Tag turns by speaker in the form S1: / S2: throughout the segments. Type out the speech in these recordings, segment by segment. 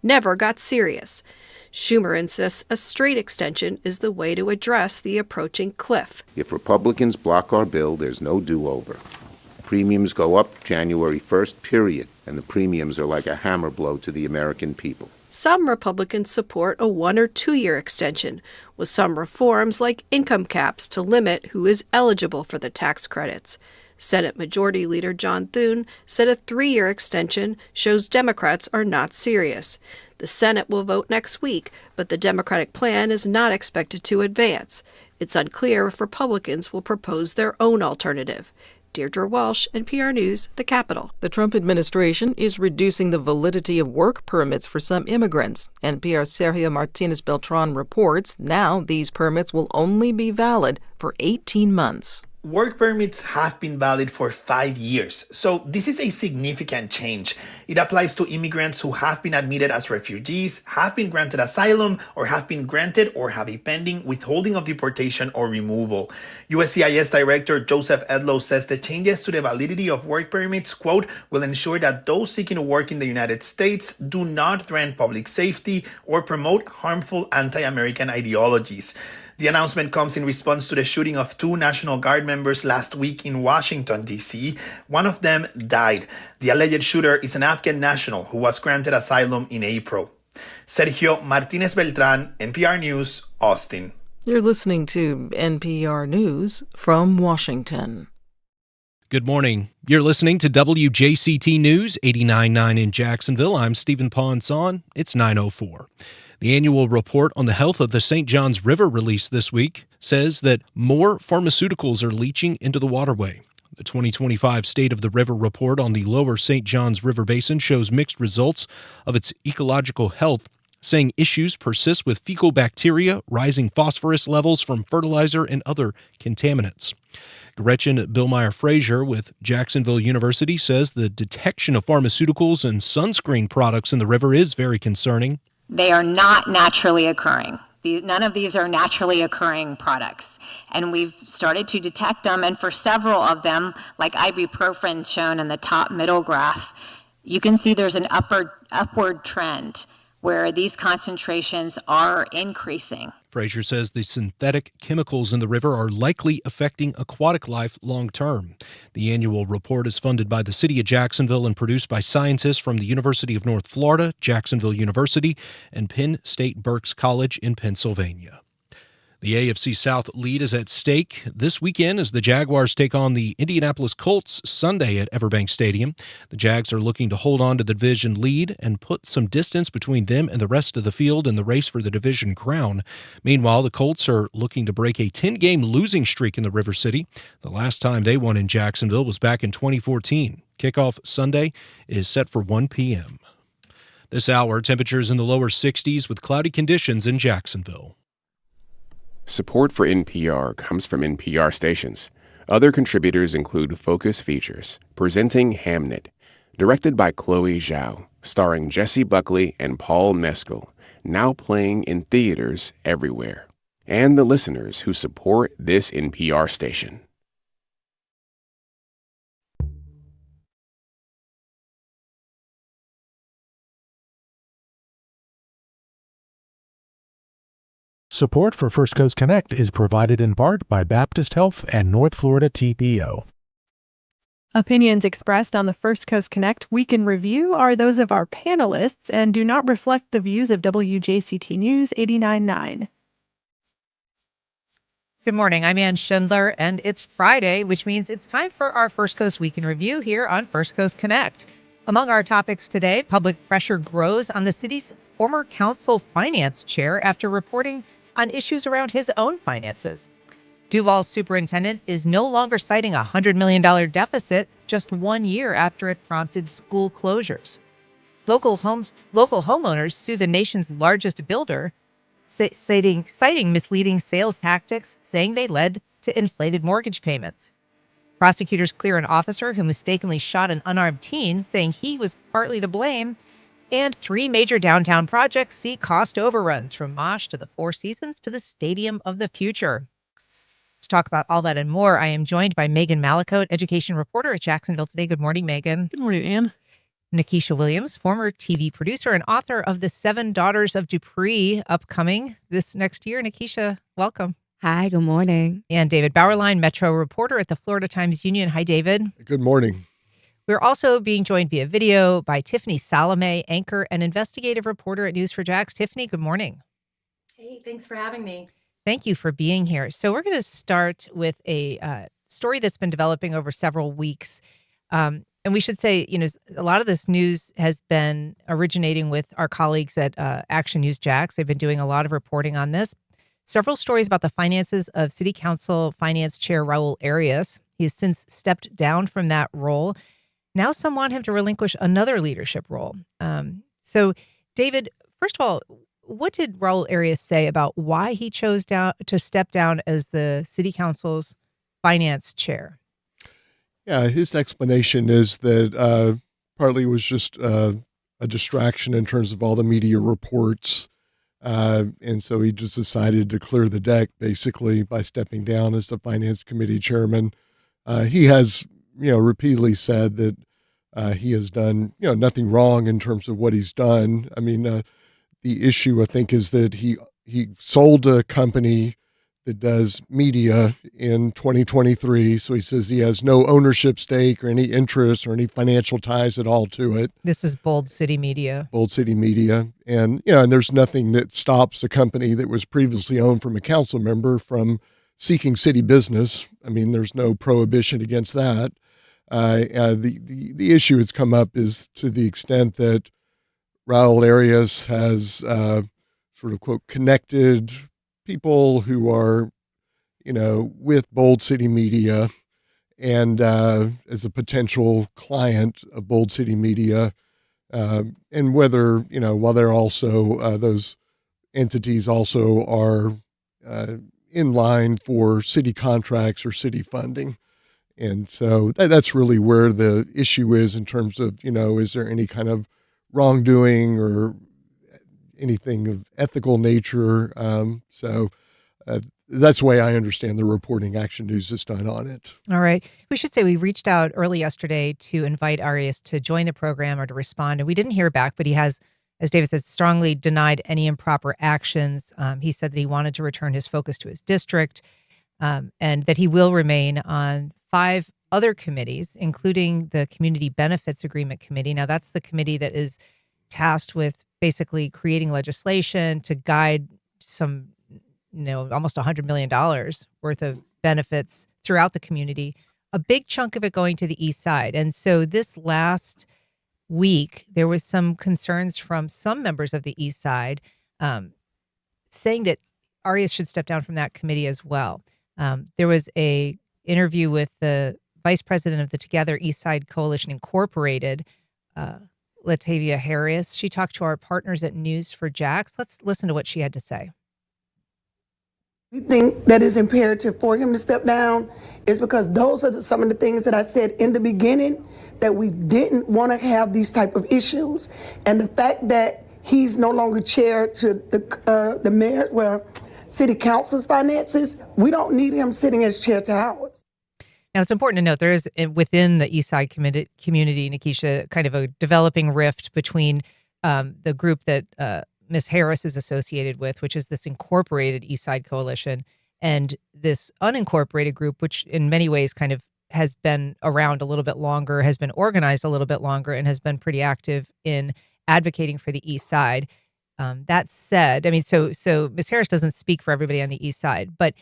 S1: never got serious. Schumer insists a straight extension is the way to address the approaching cliff.
S2: If Republicans block our bill, there's no do-over. Premiums go up January 1st, period, and the premiums are like a hammer blow to the American people.
S1: Some Republicans support a 1 or 2 year extension, with some reforms like income caps to limit who is eligible for the tax credits. Senate Majority Leader John Thune said a 3-year extension shows Democrats are not serious. The Senate will vote next week, but the Democratic plan is not expected to advance. It's unclear if Republicans will propose their own alternative. Deirdre Walsh, NPR News, the Capitol.
S3: The Trump administration is reducing the validity of work permits for some immigrants. NPR's Sergio Martinez Beltran reports now these permits will only be valid for 18 months.
S4: Work permits have been valid for 5 years, so this is a significant change. It applies to immigrants who have been admitted as refugees, have been granted asylum, or have been granted or have a pending withholding of deportation or removal. USCIS Director Joseph Edlow says the changes to the validity of work permits, quote, will ensure that those seeking to work in the United States do not threaten public safety or promote harmful anti-American ideologies. The announcement comes in response to the shooting of 2 National Guard members last week in Washington, D.C. One of them died. The alleged shooter is an Afghan national who was granted asylum in April. Sergio Martinez Beltran, NPR News, Austin.
S3: You're listening to NPR News from Washington.
S5: Good morning. You're listening to WJCT News 89.9 in Jacksonville. I'm Stephen Ponson. It's 9:04. The annual report on the health of the St. Johns River released this week says that more pharmaceuticals are leaching into the waterway. The 2025 State of the River report on the lower St. Johns River Basin shows mixed results of its ecological health, saying issues persist with fecal bacteria, rising phosphorus levels from fertilizer, and other contaminants. Gretchen Billmeyer-Frazier with Jacksonville University says the detection of pharmaceuticals and sunscreen products in the river is very concerning.
S6: They are not naturally occurring. None of these are naturally occurring products. And we've started to detect them, and for several of them, like ibuprofen shown in the top middle graph, you can see there's an upward trend where these concentrations are increasing.
S5: Frazier says the synthetic chemicals in the river are likely affecting aquatic life long term. The annual report is funded by the city of Jacksonville and produced by scientists from the University of North Florida, Jacksonville University, and Penn State Berks College in Pennsylvania. The AFC South lead is at stake this weekend as the Jaguars take on the Indianapolis Colts Sunday at Everbank Stadium. The Jags are looking to hold on to the division lead and put some distance between them and the rest of the field in the race for the division crown. Meanwhile, the Colts are looking to break a 10-game losing streak in the River City. The last time they won in Jacksonville was back in 2014. Kickoff Sunday is set for 1 p.m. This hour, temperatures in the lower 60s with cloudy conditions in Jacksonville.
S7: Support for NPR comes from NPR stations. Other contributors include Focus Features, presenting Hamnet, directed by Chloe Zhao, starring Jesse Buckley and Paul Mescal, now playing in theaters everywhere, and the listeners who support this NPR station.
S8: Support for First Coast Connect is provided in part by Baptist Health and North Florida TPO.
S9: Opinions expressed on the First Coast Connect Week in Review are those of our panelists and do not reflect the views of WJCT News 89.9.
S10: Good morning, I'm Ann Schindler, and it's Friday, which means it's time for our First Coast Week in Review here on First Coast Connect. Among our topics today, public pressure grows on the city's former council finance chair after reporting on issues around his own finances. Duval's superintendent is no longer citing a $100 million deficit just 1 year after it prompted school closures. Local homeowners sue the nation's largest builder, citing misleading sales tactics, saying they led to inflated mortgage payments. Prosecutors clear an officer who mistakenly shot an unarmed teen, saying he was partly to blame. And 3 major downtown projects see cost overruns, from MOSH to the Four Seasons to the Stadium of the Future. To talk about all that and more, I am joined by Megan Mallicoat, education reporter at Jacksonville Today. Good morning, Megan.
S9: Good morning, Ann.
S10: Nikisha Williams, former TV producer and author of The Seven Daughters of Dupree, upcoming this next year. Nikisha, welcome.
S11: Hi, good morning.
S10: And David Bauerlein, Metro reporter at the Florida Times-Union. Hi, David.
S12: Good morning.
S10: We're also being joined via video by Tiffany Salome, anchor and investigative reporter at News4Jax. Tiffany, good morning.
S13: Hey, thanks for having me.
S10: Thank you for being here. So we're going to start with a story that's been developing over several weeks. And we should say, a lot of this news has been originating with our colleagues at Action News Jax. They've been doing a lot of reporting on this. Several stories about the finances of City Council Finance Chair Raul Arias. He has since stepped down from that role. Now some want him to relinquish another leadership role. So, David, first of all, what did Raul Arias say about why he chose to step down as the City Council's finance chair?
S12: Yeah, his explanation is that partly it was just a distraction in terms of all the media reports. And so he just decided to clear the deck, basically, by stepping down as the Finance Committee chairman. He has, repeatedly said that he has done, nothing wrong in terms of what he's done. I mean, the issue, I think, is that he sold a company that does media in 2023. So he says he has no ownership stake or any interest or any financial ties at all to it.
S10: This is Bold City Media.
S12: Bold City Media. And, and there's nothing that stops a company that was previously owned from a council member from seeking city business. I mean, there's no prohibition against that. The issue that's come up is to the extent that Raul Arias has sort of, quote, connected people who are, with Bold City Media and as a potential client of Bold City Media, and whether, while they're also, those entities also are in line for city contracts or city funding. And so that's really where the issue is in terms of, is there any kind of wrongdoing or anything of ethical nature. So that's the way I understand the reporting Action News has done on it.
S10: All right. We should say we reached out early yesterday to invite Arias to join the program or to respond, and we didn't hear back, but he has, as David said, strongly denied any improper actions. He said that he wanted to return his focus to his district, and that he will remain on 5 other committees, including the Community Benefits Agreement Committee. Now, that's the committee that is tasked with basically creating legislation to guide some, almost $100 million worth of benefits throughout the community, a big chunk of it going to the Eastside. And so this last week, there was some concerns from some members of the Eastside saying that Arias should step down from that committee as well. There was a interview with the vice president of the Together Eastside Coalition Incorporated, Latavia Harris. She talked to our partners at News4Jax. Let's listen to what she had to say.
S14: We think that it's imperative for him to step down is because those are some of the things that I said in the beginning, that we didn't want to have these type of issues. And the fact that he's no longer chair to the mayor, city council's finances, we don't need him sitting as chair to ours.
S10: Now, it's important to note there is within the Eastside community, Nikisha, kind of a developing rift between the group that Ms. Harris is associated with, which is this incorporated Eastside Coalition, and this unincorporated group, which in many ways kind of has been around a little bit longer, has been organized a little bit longer, and has been pretty active in advocating for the Eastside. That said, I mean, so Ms. Harris doesn't speak for everybody on the Eastside, but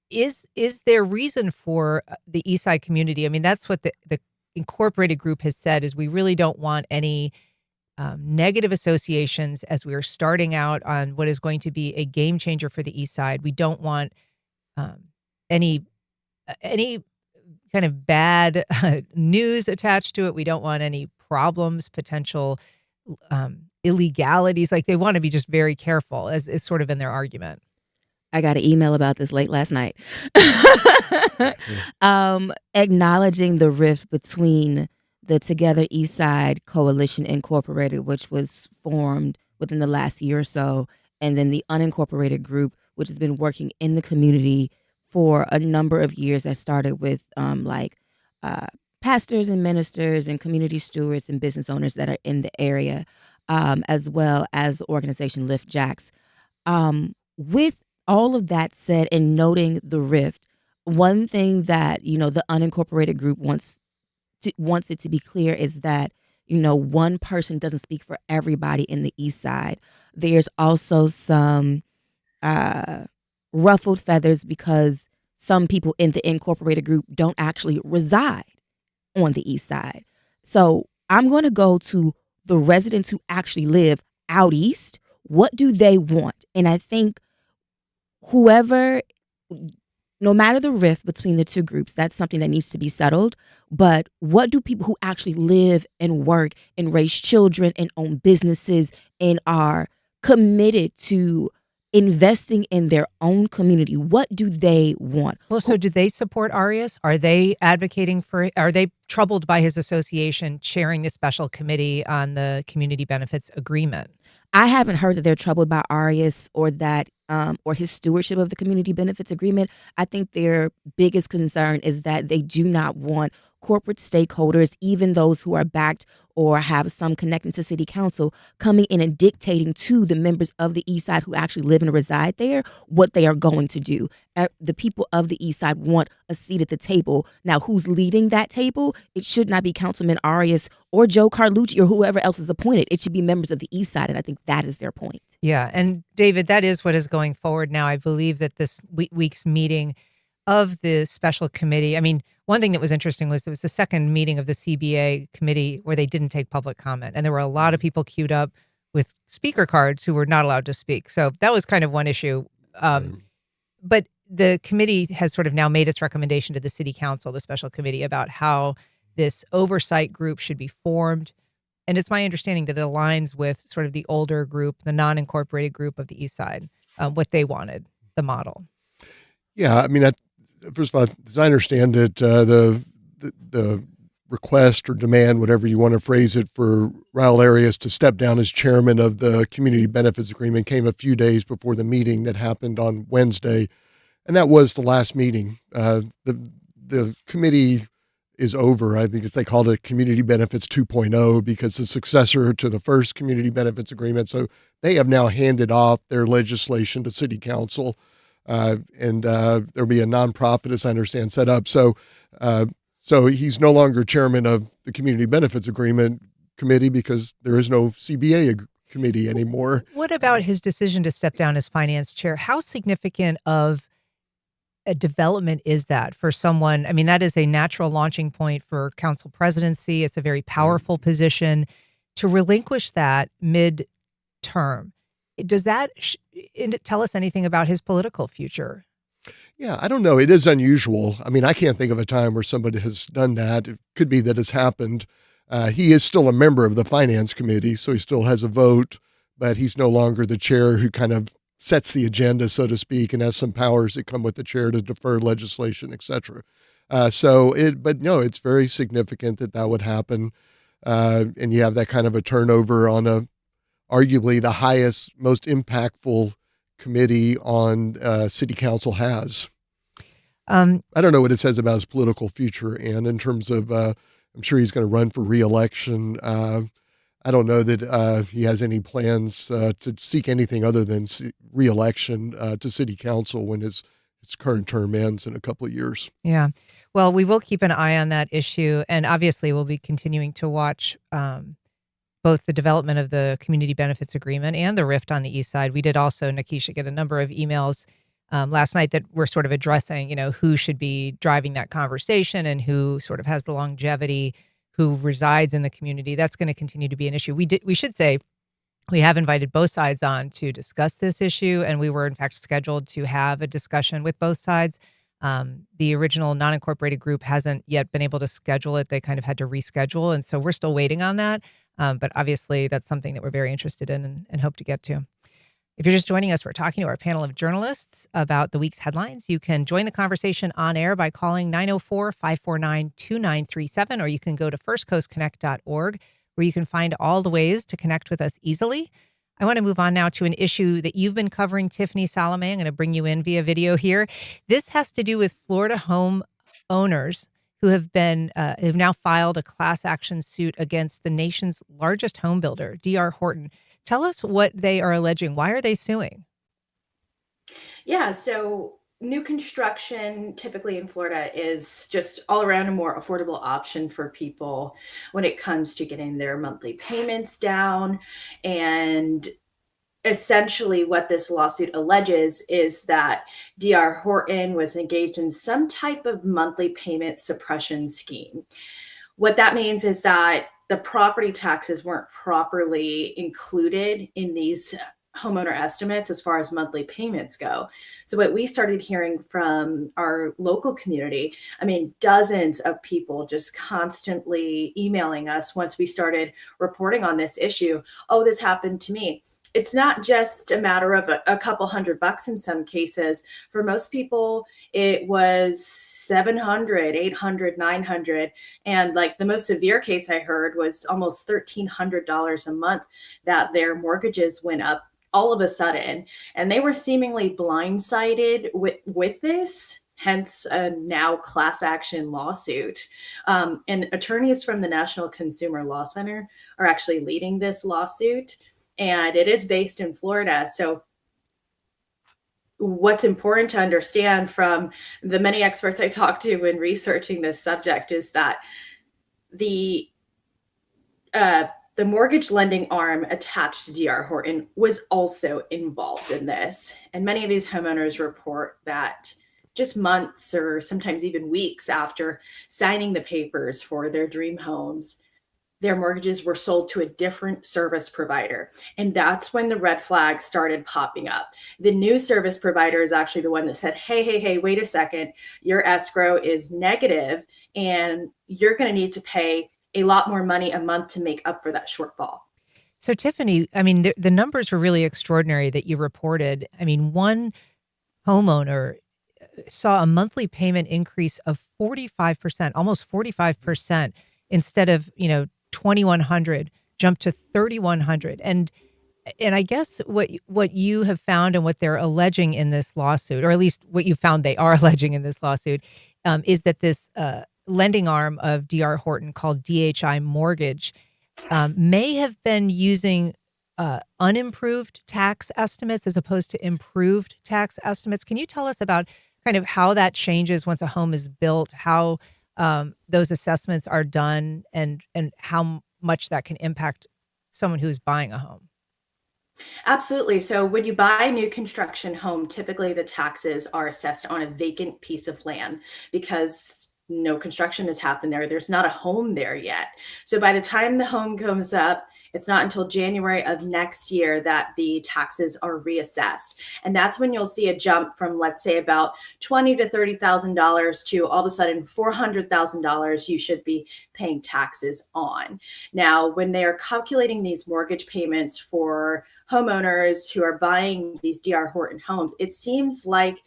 S10: is there reason for the Eastside community? I mean, that's what the incorporated group has said, is we really don't want any negative associations as we are starting out on what is going to be a game changer for the Eastside. We don't want any kind of bad news attached to it. We don't want any problems, potential illegalities. Like, they want to be just very careful, as is sort of in their argument.
S11: I got an email about this late last night. Acknowledging the rift between the Together Eastside Coalition Incorporated, which was formed within the last year or so, and then the unincorporated group, which has been working in the community for a number of years, that started with pastors and ministers and community stewards and business owners that are in the area, as well as the organization Lift Jacks. With all of that said, and noting the rift, one thing that the unincorporated group wants it to be clear is that one person doesn't speak for everybody in the East Side. There's also some ruffled feathers because some people in the incorporated group don't actually reside on the East Side. So I'm going to go to the residents who actually live out east. What do they want? And I think whoever, no matter the rift between the two groups, that's something that needs to be settled. But what do people who actually live and work and raise children and own businesses and are committed to investing in their own community, what do they want?
S10: Well, so do they support Arias? Are they are they troubled by his association chairing the special committee on the community benefits agreement?
S11: I haven't heard that they're troubled by Arias or that or his stewardship of the community benefits agreement. I think their biggest concern is that they do not want corporate stakeholders, even those who are backed or have some connection to city council, coming in and dictating to the members of the East Side who actually live and reside there what they are going to do. The people of the East Side want a seat at the table. Now, who's leading that table? It should not be Councilman Arias or Joe Carlucci or whoever else is appointed. It should be members of the East Side, and I think that is their point.
S10: Yeah, and David, that is what is going forward now. I believe that this week's meeting of the special committee, one thing that was interesting was it was the second meeting of the CBA committee where they didn't take public comment. And there were a lot of people queued up with speaker cards who were not allowed to speak. So that was kind of one issue. But the committee has sort of now made its recommendation to the city council, the special committee, about how this oversight group should be formed. And it's my understanding that it aligns with sort of the older group, the non-incorporated group of the East Side, what they wanted, the model.
S12: Yeah, first of all, as I understand it, the request or demand, whatever you want to phrase it, for Raul Arias to step down as chairman of the Community Benefits Agreement came a few days before the meeting that happened on Wednesday, and that was the last meeting. The committee is over. I think they called it Community Benefits 2.0 because the successor to the first Community Benefits Agreement. So they have now handed off their legislation to City Council. And there'll be a nonprofit, as I understand, set up. So he's no longer chairman of the Community Benefits Agreement Committee because there is no CBA committee anymore.
S10: What about his decision to step down as finance chair? How significant of a development is that for someone? That is a natural launching point for council presidency. It's a very powerful position. To relinquish that mid-term, does that tell us anything about his political future?
S12: Yeah, I don't know. It is unusual. I can't think of a time where somebody has done that. It could be that it's happened. He is still a member of the Finance Committee, so he still has a vote, but he's no longer the chair who kind of sets the agenda, so to speak, and has some powers that come with the chair to defer legislation, et cetera. But no, it's very significant that would happen. And you have that kind of a turnover on arguably the highest, most impactful committee on city council has. I don't know what it says about his political future, and in terms of, I'm sure he's going to run for re-election. I don't know that he has any plans to seek anything other than re-election to city council when his current term ends in a couple of years.
S10: Yeah. Well, we will keep an eye on that issue, and obviously we'll be continuing to watch both the development of the community benefits agreement and the rift on the East Side. We did also, Nikisha, get a number of emails last night that were sort of addressing, who should be driving that conversation and who sort of has the longevity, who resides in the community. That's going to continue to be an issue. We should say we have invited both sides on to discuss this issue, and we were in fact scheduled to have a discussion with both sides. The original non-incorporated group hasn't yet been able to schedule it. They kind of had to reschedule, and so we're still waiting on that. But obviously, that's something that we're very interested in and hope to get to. If you're just joining us, we're talking to our panel of journalists about the week's headlines. You can join the conversation on air by calling 904-549-2937, or you can go to firstcoastconnect.org, where you can find all the ways to connect with us easily. I want to move on now to an issue that you've been covering, Tiffany Salome. I'm going to bring you in via video here. This has to do with Florida home owners who have now filed a class action suit against the nation's largest home builder, D.R. Horton. Tell us what they are alleging. Why are they suing?
S13: Yeah, so new construction typically in Florida is just all around a more affordable option for people when it comes to getting their monthly payments down. And essentially, what this lawsuit alleges is that D.R. Horton was engaged in some type of monthly payment suppression scheme. What that means is that the property taxes weren't properly included in these homeowner estimates as far as monthly payments go. So what we started hearing from our local community, I mean, dozens of people just constantly emailing us once we started reporting on this issue. Oh, this happened to me. It's not just a matter of a couple $100 in some cases. For most people, it was $700, $800, $900. And like the most severe case I heard was almost $1,300 a month that their mortgages went up all of a sudden. And they were seemingly blindsided with this, hence a now class action lawsuit. And attorneys from the National Consumer Law Center are actually leading this lawsuit. And it is based in Florida. So what's important to understand from the many experts I talked to in researching this subject is that the mortgage lending arm attached to D.R. Horton was also involved in this. And many of these homeowners report that just months or sometimes even weeks after signing the papers for their dream homes, their mortgages were sold to a different service provider. And that's when the red flags started popping up. The new service provider is actually the one that said, hey, wait a second, your escrow is negative and you're going to need to pay a lot more money a month to make up for that shortfall.
S10: So Tiffany, I mean, the numbers were really extraordinary that you reported. I mean, one homeowner saw a monthly payment increase of 45%, almost 45%, instead of, $2,100 jumped to $3,100. And I guess what you have found and what they're alleging in this lawsuit, or at least what you found they are alleging in this lawsuit, is that this lending arm of D.R. Horton called DHI Mortgage may have been using unimproved tax estimates as opposed to improved tax estimates. Can you tell us about kind of how that changes once a home is built, how those assessments are done, and how much that can impact someone who's buying a home?
S13: Absolutely. So when you buy a new construction home, typically the taxes are assessed on a vacant piece of land because no construction has happened there. There's not a home there yet. So by the time the home comes up, it's not until January of next year that the taxes are reassessed. And that's when you'll see a jump from, let's say, about $20,000 to $30,000 to all of a sudden $400,000 you should be paying taxes on. Now, when they are calculating these mortgage payments for homeowners who are buying these D.R. Horton homes, it seems like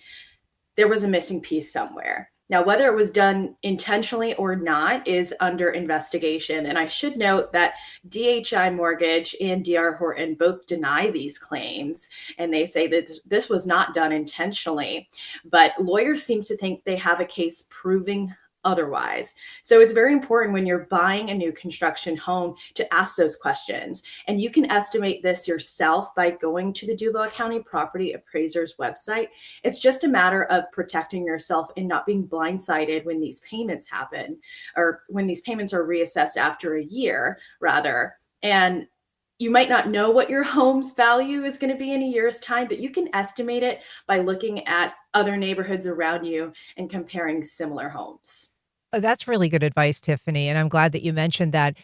S13: there was a missing piece somewhere. Now, whether it was done intentionally or not is under investigation. And I should note that DHI Mortgage and D.R. Horton both deny these claims. And they say that this was not done intentionally. But lawyers seem to think they have a case proving otherwise. So it's very important when you're buying a new construction home to ask those questions. And you can estimate this yourself by going to the Duval County Property Appraiser's website. It's just a matter of protecting yourself and not being blindsided when these payments happen, or when these payments are reassessed after a year, rather. And you might not know what your home's value is going to be in a year's time, but you can estimate it by looking at other neighborhoods around you and comparing similar homes.
S10: That's really good advice, Tiffany, and I'm glad that you mentioned that.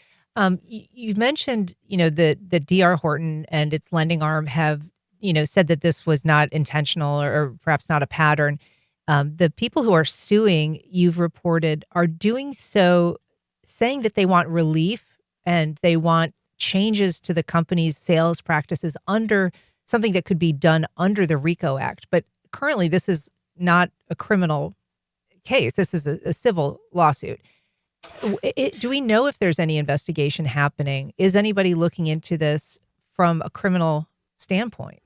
S10: You mentioned, the D.R. Horton and its lending arm have, said that this was not intentional or perhaps not a pattern. The people who are suing, you've reported, are doing so saying that they want relief and they want changes to the company's sales practices under something that could be done under the RICO Act. But currently, this is not a criminal case. This is a civil lawsuit. Do we know if there's any investigation happening? Is anybody looking into this from a criminal standpoint?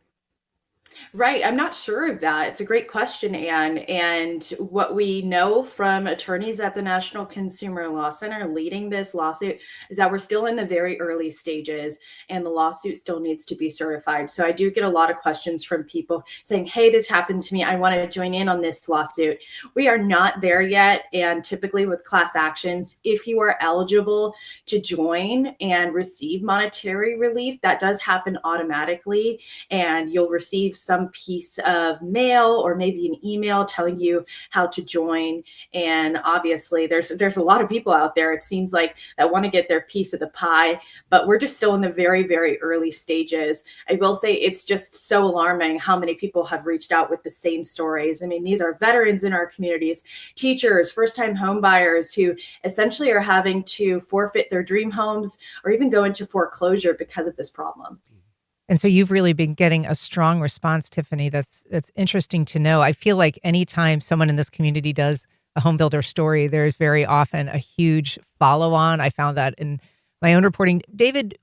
S13: Right. I'm not sure of that. It's a great question, Anne. And what we know from attorneys at the National Consumer Law Center leading this lawsuit is that we're still in the very early stages and the lawsuit still needs to be certified. So I do get a lot of questions from people saying, hey, this happened to me. I want to join in on this lawsuit. We are not there yet. And typically with class actions, if you are eligible to join and receive monetary relief, that does happen automatically. And you'll receive some piece of mail or maybe an email telling you how to join. And obviously there's a lot of people out there, it seems like, that want to get their piece of the pie, but we're just still in the very, very early stages. I will say it's just so alarming how many people have reached out with the same stories. I mean, these are veterans in our communities, teachers, first-time home buyers who essentially are having to forfeit their dream homes or even go into foreclosure because of this problem.
S10: And so you've really been getting a strong response, Tiffany. That's interesting to know. I feel like anytime someone in this community does a home builder story, there's very often a huge follow-on. I found that in my own reporting. David,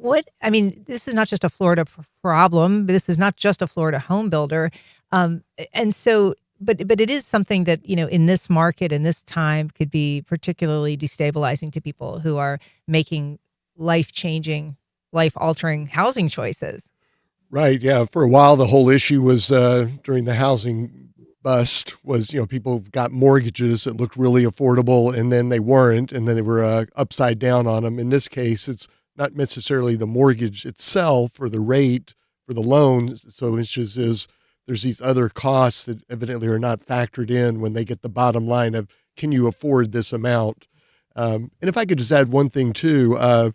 S10: this is not just a Florida problem. This is not just a Florida home builder. And so, but it is something that, in this market, in this time, could be particularly destabilizing to people who are making life-changing, life-altering housing choices.
S12: Right. Yeah. For a while, the whole issue was during the housing bust was, people got mortgages that looked really affordable and then they weren't, and then they were upside down on them. In this case, it's not necessarily the mortgage itself or the rate for the loan. So it's just there's these other costs that evidently are not factored in when they get the bottom line of, can you afford this amount? And if I could just add one thing too,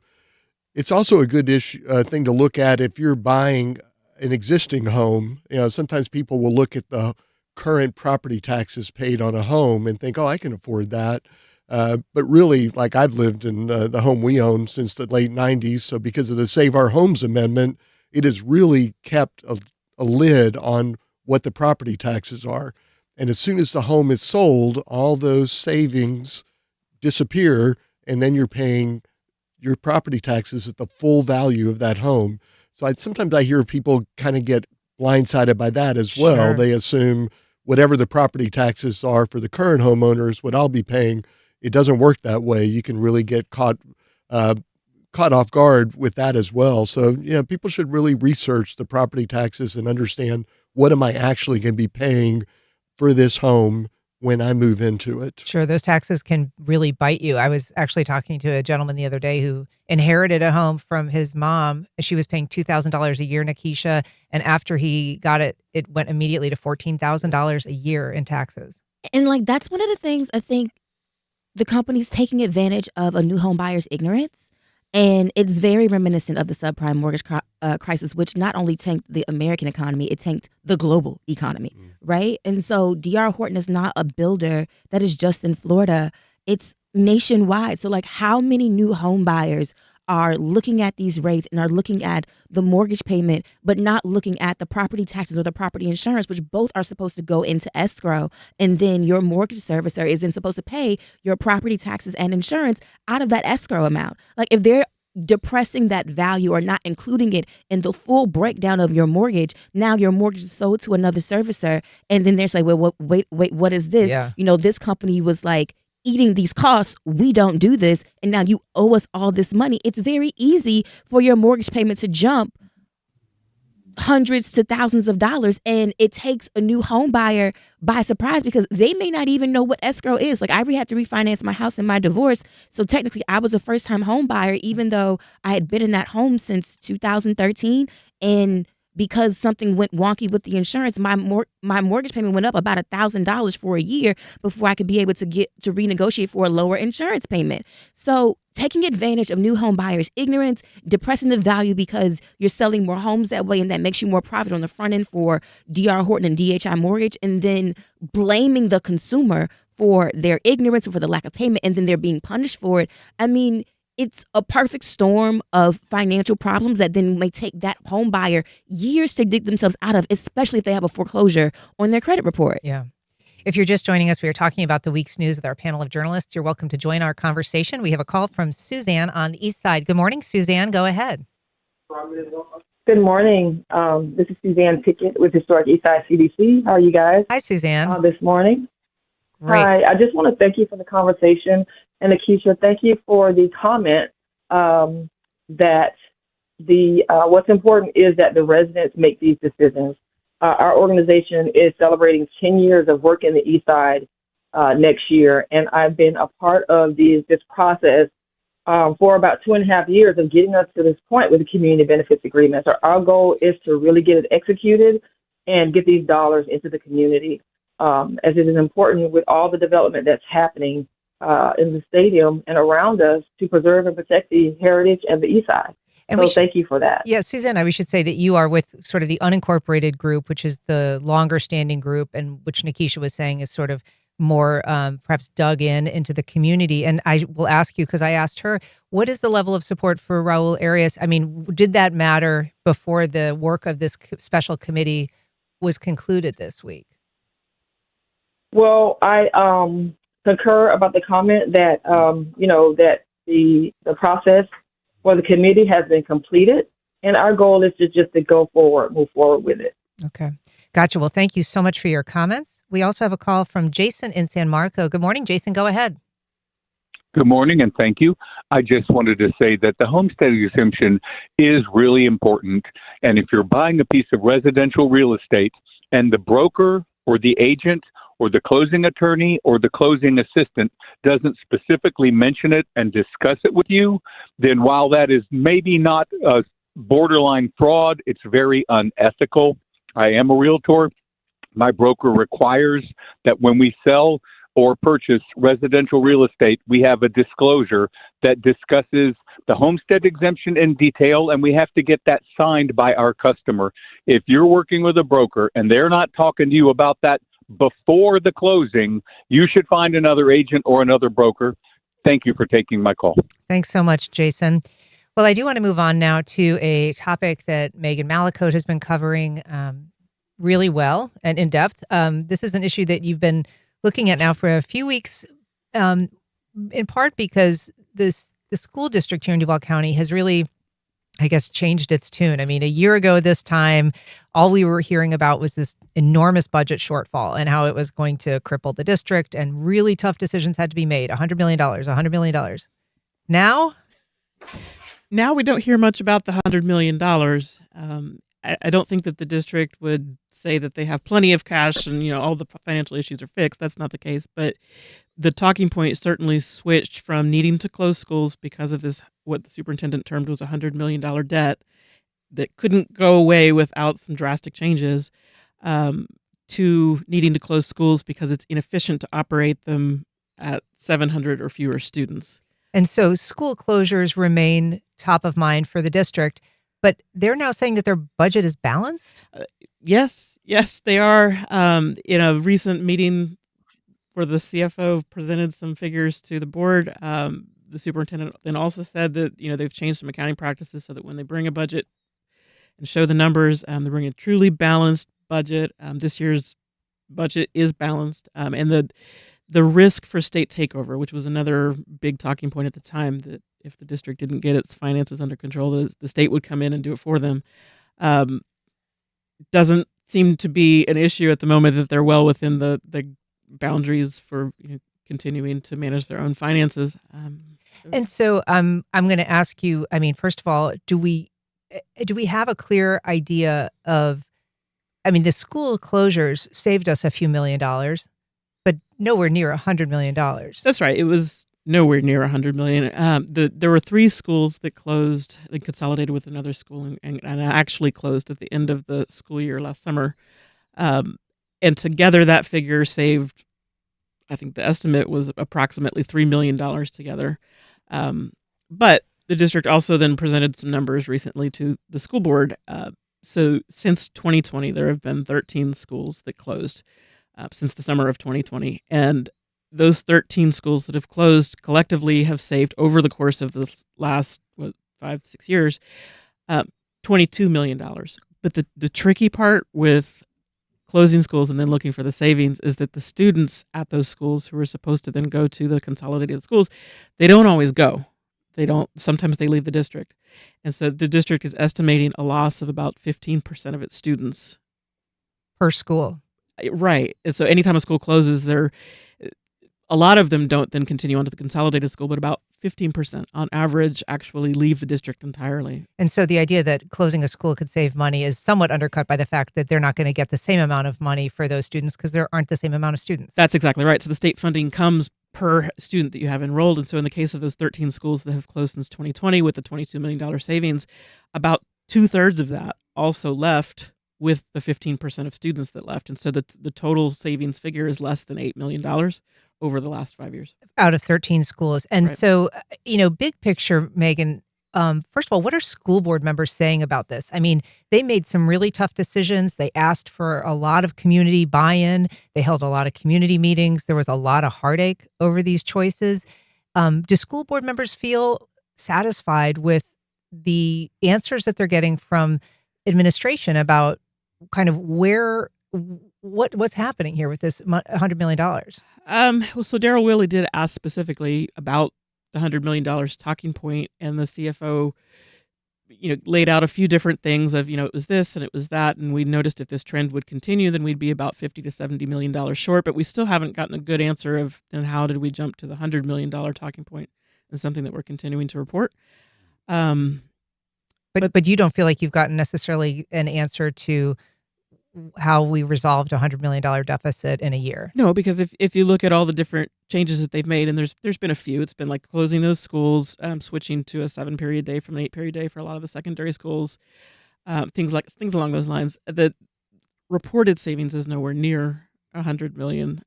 S12: it's also a good thing to look at if you're buying an existing home. Sometimes people will look at the current property taxes paid on a home and think, oh, I can afford that. But really, like, I've lived in the home we own since the late 90s. So because of the Save Our Homes Amendment, it has really kept a lid on what the property taxes are. And as soon as the home is sold, all those savings disappear, and then you're paying your property taxes at the full value of that home. So sometimes I hear people kind of get blindsided by that as well.
S10: Sure.
S12: They assume whatever the property taxes are for the current homeowners, what I'll be paying. It doesn't work that way. You can really get caught off guard with that as well. So, people should really research the property taxes and understand, what am I actually going to be paying for this home when I move into it.
S10: Sure, those taxes can really bite you. I was actually talking to a gentleman the other day who inherited a home from his mom. She was paying $2,000 a year, Nikisha, and after he got it, it went immediately to $14,000 a year in taxes.
S11: And that's one of the things I think the company's taking advantage of a new home buyer's ignorance. And it's very reminiscent of the subprime mortgage crisis, which not only tanked the American economy, it tanked the global economy, right? And so D.R. Horton is not a builder that is just in Florida. It's nationwide. So, how many new home buyers are looking at these rates and are looking at the mortgage payment, but not looking at the property taxes or the property insurance, which both are supposed to go into escrow. And then your mortgage servicer is then supposed to pay your property taxes and insurance out of that escrow amount. If they're depressing that value or not including it in the full breakdown of your mortgage, now your mortgage is sold to another servicer. And then they're like, well, wait, what is this?
S10: Yeah.
S11: This company was eating these costs, we don't do this, and now you owe us all this money. It's very easy for your mortgage payment to jump hundreds to thousands of dollars, and it takes a new home buyer by surprise because they may not even know what escrow is. I had to refinance my house in my divorce, so technically I was a first-time home buyer, even though I had been in that home since 2013, and because something went wonky with the insurance, my mortgage payment went up about $1,000 for a year before I could be able to get to renegotiate for a lower insurance payment. So taking advantage of new home buyers' ignorance, depressing the value because you're selling more homes that way, and that makes you more profit on the front end for D.R. Horton and DHI Mortgage, and then blaming the consumer for their ignorance or for the lack of payment, and then they're being punished for it. I mean, it's a perfect storm of financial problems that then may take that home buyer years to dig themselves out of, especially if they have a foreclosure on their credit report.
S10: Yeah. If you're just joining us, we are talking about the week's news with our panel of journalists. You're welcome to join our conversation. We have a call from Suzanne on the Eastside. Good morning, Suzanne. Go ahead.
S15: Good morning. This is Suzanne Pickett with Historic Eastside CDC. How are you guys?
S10: Hi, Suzanne.
S15: This morning.
S10: Great.
S15: Hi. I just want to thank you for the conversation. And Akeisha, thank you for the comment that what's important is that the residents make these decisions. Our organization is celebrating 10 years of work in the Eastside next year, and I've been a part of this process for about 2.5 years of getting us to this point with the community benefits agreements. Our goal is to really get it executed and get these dollars into the community, as it is important with all the development that's happening in the stadium and around us to preserve and protect the heritage and the Eastside.
S10: And
S15: so thank you for that.
S10: Yeah, Susanna, we should say that you are with sort of the unincorporated group, which is the longer standing group, and which Nikisha was saying is sort of more perhaps dug into the community. And I will ask you, because I asked her, what is the level of support for Raul Arias? I mean, did that matter before the work of this special committee was concluded this week?
S15: Well, I concur about the comment that, that the process for the committee has been completed, and our goal is to just to move forward with it.
S10: Okay. Gotcha. Well, thank you so much for your comments. We also have a call from Jason in San Marco. Good morning, Jason. Go ahead.
S16: Good morning, and thank you. I just wanted to say that the homestead exemption is really important, and if you're buying a piece of residential real estate and the broker or the agent or the closing attorney or the closing assistant doesn't specifically mention it and discuss it with you, then while that is maybe not a borderline fraud, it's very unethical. I am a realtor. My broker requires that when we sell or purchase residential real estate, we have a disclosure that discusses the homestead exemption in detail, and we have to get that signed by our customer. If you're working with a broker and they're not talking to you about that before the closing, you should find another agent or another broker. Thank you for taking my call.
S10: Thanks so much, Jason. Well, I do want to move on now to a topic that Megan Mallicoat has been covering really well and in depth. This is an issue that you've been looking at now for a few weeks, in part because the school district here in Duval County has really, I guess, changed its tune. I mean, a year ago this time, all we were hearing about was this enormous budget shortfall and how it was going to cripple the district, and really tough decisions had to be made. $100 million, $100 million.
S17: Now we don't hear much about the $100 million. I don't think that the district would say that they have plenty of cash and, all the financial issues are fixed. That's not the case. But the talking point certainly switched from needing to close schools because of this, what the superintendent termed was a $100 million debt that couldn't go away without some drastic changes, to needing to close schools because it's inefficient to operate them at 700 or fewer students.
S10: And so school closures remain top of mind for the district, but they're now saying that their budget is balanced?
S17: Yes, they are. In a recent meeting where the CFO presented some figures to the board, the superintendent then also said that, they've changed some accounting practices so that when they bring a budget and show the numbers, they bring a truly balanced budget. This year's budget is balanced. And the risk for state takeover, which was another big talking point at the time, that if the district didn't get its finances under control, the state would come in and do it for them. Doesn't seem to be an issue at the moment, that they're well within the boundaries for continuing to manage their own finances.
S10: And so I'm going to ask you, I mean, first of all, do we have a clear idea of, the school closures saved us a few $1 million, but nowhere near $100 million.
S17: That's right. It was nowhere near $100 million. There were 3 schools that closed and consolidated with another school and actually closed at the end of the school year last summer. And together that figure saved, I think the estimate was approximately $3 million together. But the district also then presented some numbers recently to the school board. So since 2020, there have been 13 schools that closed since the summer of 2020. And those 13 schools that have closed collectively have saved, over the course of this last 5-6 years, $22 million. But the tricky part with closing schools and then looking for the savings is that the students at those schools who are supposed to then go to the consolidated schools, they don't always go. Sometimes they leave the district. And so the district is estimating a loss of about 15% of its students.
S10: Per school.
S17: Right. And so anytime a school closes, a lot of them don't then continue on to the consolidated school, but about 15% on average actually leave the district entirely.
S10: And so the idea that closing a school could save money is somewhat undercut by the fact that they're not going to get the same amount of money for those students because there aren't the same amount of students.
S17: That's exactly right. So the state funding comes per student that you have enrolled. And so in the case of those 13 schools that have closed since 2020 with the $22 million savings, about 2/3 of that also left with the 15% of students that left. And so the total savings figure is less than $8 million over the last 5 years.
S10: Out of 13 schools. And
S17: Right.
S10: so, big picture, Megan, first of all, what are school board members saying about this? I mean, they made some really tough decisions. They asked for a lot of community buy-in. They held a lot of community meetings. There was a lot of heartache over these choices. Do school board members feel satisfied with the answers that they're getting from administration about kind of what's happening here with this $100 million?
S17: Well, so Darrell Willey did ask specifically about the $100 million talking point, and the CFO, laid out a few different things of, it was this and it was that, and we noticed if this trend would continue, then we'd be about $50 to $70 million short, but we still haven't gotten a good answer of then how did we jump to the $100 million talking point, and something that we're continuing to report.
S10: But you don't feel like you've gotten necessarily an answer to how we resolved a $100 million deficit in a year.
S17: No, because if you look at all the different changes that they've made, and there's been a few, it's been like closing those schools, switching to a 7-period day from an 8-period day for a lot of the secondary schools, things along those lines. The reported savings is nowhere near $100 million.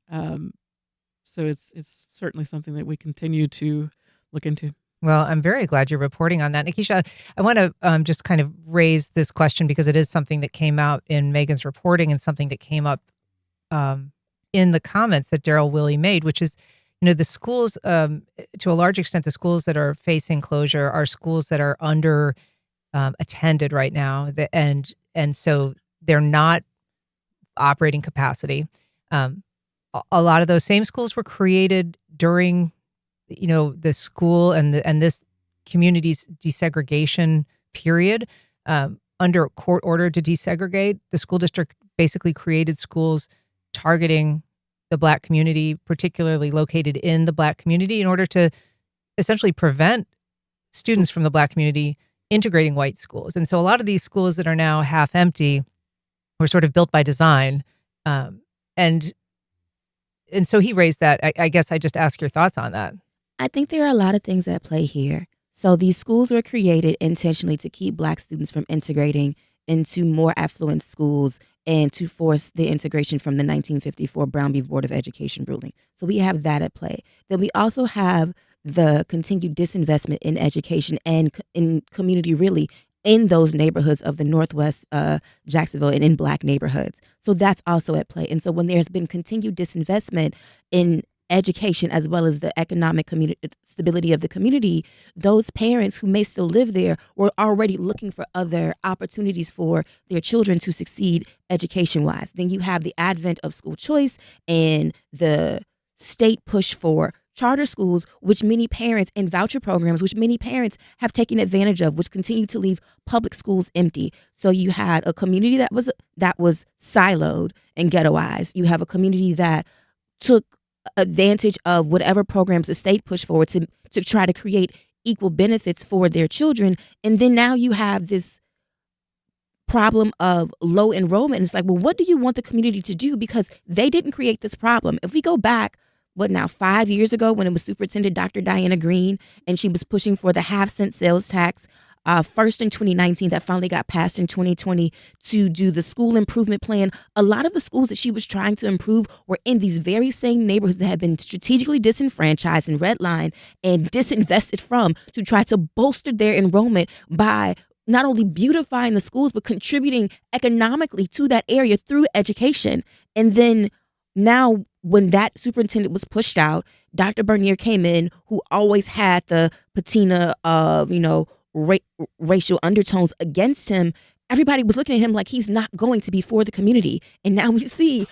S17: So it's certainly something that we continue to look into.
S10: Well, I'm very glad you're reporting on that. Nikisha, I want to just kind of raise this question because it is something that came out in Megan's reporting and something that came up in the comments that Darrell Willey made, which is, the schools, to a large extent, the schools that are facing closure are schools that are under attended right now. And so they're not operating capacity. A lot of those same schools were created during the school and this community's desegregation period, under a court order to desegregate. The school district basically created schools targeting the Black community, particularly located in the Black community, in order to essentially prevent students from the Black community integrating white schools. And so a lot of these schools that are now half empty were sort of built by design. And so he raised that. I guess I just ask your thoughts on that.
S11: I think there are a lot of things at play here. So these schools were created intentionally to keep Black students from integrating into more affluent schools and to force the integration from the 1954 Brown v. Board of Education ruling. So we have that at play. Then we also have the continued disinvestment in education and in community, really, in those neighborhoods of the Northwest Jacksonville and in Black neighborhoods. So that's also at play. And so when there's been continued disinvestment in education as well as the economic stability of the community, those parents who may still live there were already looking for other opportunities for their children to succeed education-wise. Then you have the advent of school choice and the state push for charter schools, which many parents, and voucher programs, which many parents have taken advantage of, which continue to leave public schools empty. So you had a community that was siloed and ghettoized. You have a community that took advantage of whatever programs the state pushed forward to try to create equal benefits for their children. And then now you have this problem of low enrollment. And it's like, well, what do you want the community to do? Because they didn't create this problem. If we go back, 5 years ago when it was Superintendent Dr. Diana Green, and she was pushing for the half-cent sales tax, first in 2019, that finally got passed in 2020 to do the school improvement plan. A lot of the schools that she was trying to improve were in these very same neighborhoods that had been strategically disenfranchised and redlined and disinvested from to try to bolster their enrollment by not only beautifying the schools, but contributing economically to that area through education. And then now, when that superintendent was pushed out, Dr. Bernier came in, who always had the patina of, racial undertones against him. everybody was looking at him like he's not going to be for the community. And now we see,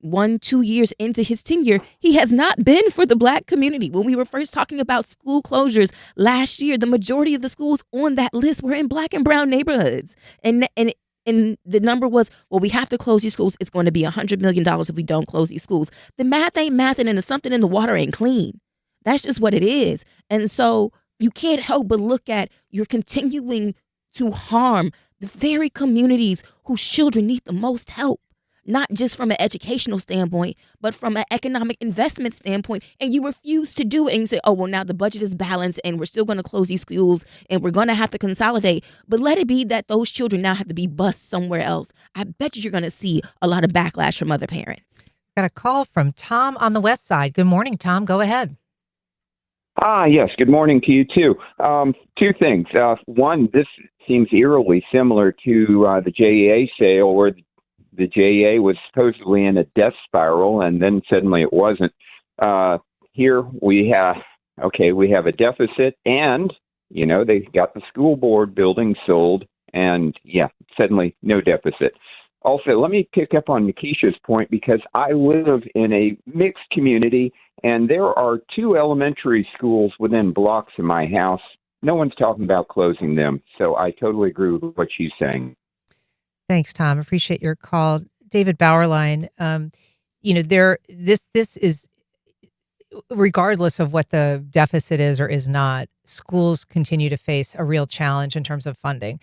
S11: 1-2 years into his tenure, he has not been for the Black community. When we were first talking about school closures last year, the majority of the schools on that list were in Black and brown neighborhoods. And the number was, well, we have to close these schools. It's going to be $100 million if we don't close these schools. The math ain't mathing, and something in the water ain't clean. That's just what it is. And so you can't help but look at, you're continuing to harm the very communities whose children need the most help, not just from an educational standpoint, but from an economic investment standpoint. And you refuse to do it, and you say, oh, well, now the budget is balanced and we're still going to close these schools and we're going to have to consolidate. But let it be that those children now have to be bused somewhere else. I bet you're going to see a lot of backlash from other parents.
S10: Got a call from Tom on the West Side. Good morning, Tom. Go ahead.
S18: Yes. Good morning to you, too. Two things. One, this seems eerily similar to the JEA sale, where the JEA was supposedly in a death spiral, and then suddenly it wasn't. Here we have a deficit, and, they got the school board building sold, and, suddenly no deficit. Also, let me pick up on Nikisha's point, because I live in a mixed community, and there are 2 elementary schools within blocks of my house. No one's talking about closing them, so I totally agree with what she's saying.
S10: Thanks, Tom. Appreciate your call. David Bauerlein, this is, regardless of what the deficit is or is not, schools continue to face a real challenge in terms of funding.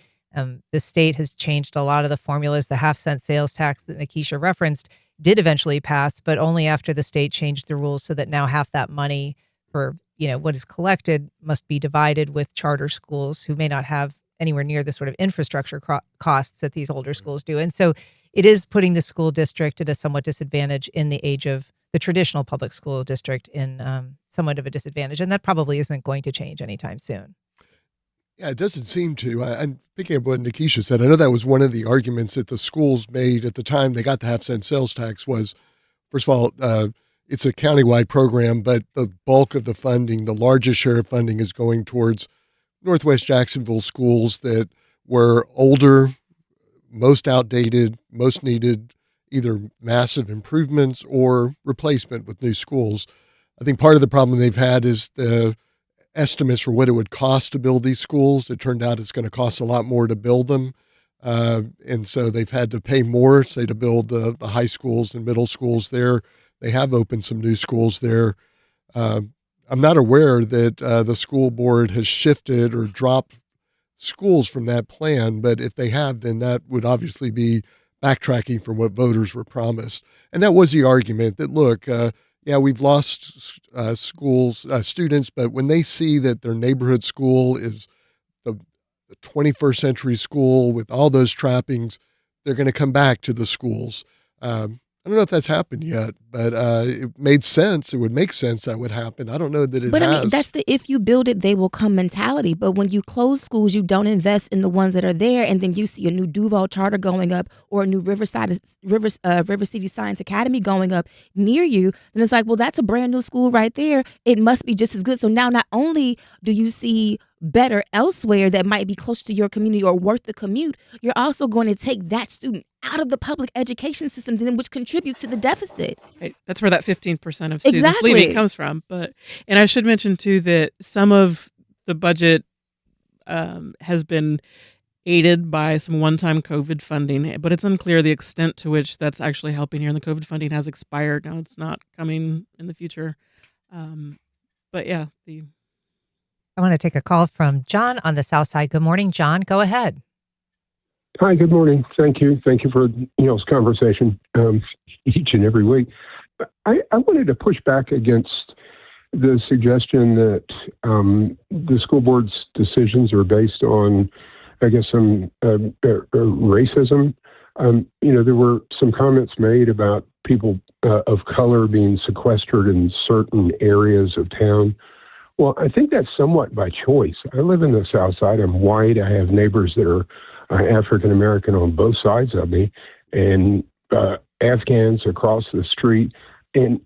S10: The state has changed a lot of the formulas. The half-cent sales tax that Nikisha referenced did eventually pass, but only after the state changed the rules so that now half that money for what is collected must be divided with charter schools who may not have anywhere near the sort of infrastructure costs that these older schools do. And so it is putting the school district at a somewhat disadvantage in the age of the traditional public school district in somewhat of a disadvantage. And that probably isn't going to change anytime soon.
S12: Yeah, it doesn't seem to. I'm picking up what Nikisha said. I know that was one of the arguments that the schools made at the time they got the half-cent sales tax was, first of all, it's a countywide program, but the bulk of the funding, the largest share of funding, is going towards Northwest Jacksonville schools that were older, most outdated, most needed either massive improvements or replacement with new schools. I think part of the problem they've had is the estimates for what it would cost to build these schools. It turned out it's going to cost a lot more to build them. And so they've had to pay more, say, to build the high schools and middle schools there. They have opened some new schools there. I'm not aware that the school board has shifted or dropped schools from that plan, but if they have, then that would obviously be backtracking from what voters were promised. And that was the argument that, look, we've lost students, but when they see that their neighborhood school is the 21st century school with all those trappings, they're going to come back to the schools. I don't know if that's happened yet, but it made sense. It would make sense that would happen. I don't know that it has.
S11: But I mean, that's the if you build it, they will come mentality. But when you close schools, you don't invest in the ones that are there, and then you see a new Duval charter going up or a new River City Science Academy going up near you, then it's like, well, that's a brand new school right there. It must be just as good. So now not only do you see better elsewhere that might be close to your community or worth the commute, you're also going to take that student out of the public education system, then which contributes to the deficit.
S17: Right. That's where that 15% of students leaving comes from. And I should mention too that some of the budget has been aided by some one-time COVID funding, but it's unclear the extent to which that's actually helping here. And the COVID funding has expired. Now it's not coming in the future.
S10: I want to take a call from John on the South Side. Good morning, John. Go ahead.
S19: Hi, good morning. Thank you. Thank you for this conversation each and every week. I wanted to push back against the suggestion that the school board's decisions are based on, I guess, some racism. There were some comments made about people of color being sequestered in certain areas of town. Well, I think that's somewhat by choice. I live in the South Side. I'm white. I have neighbors that are African American on both sides of me, and Afghans across the street. And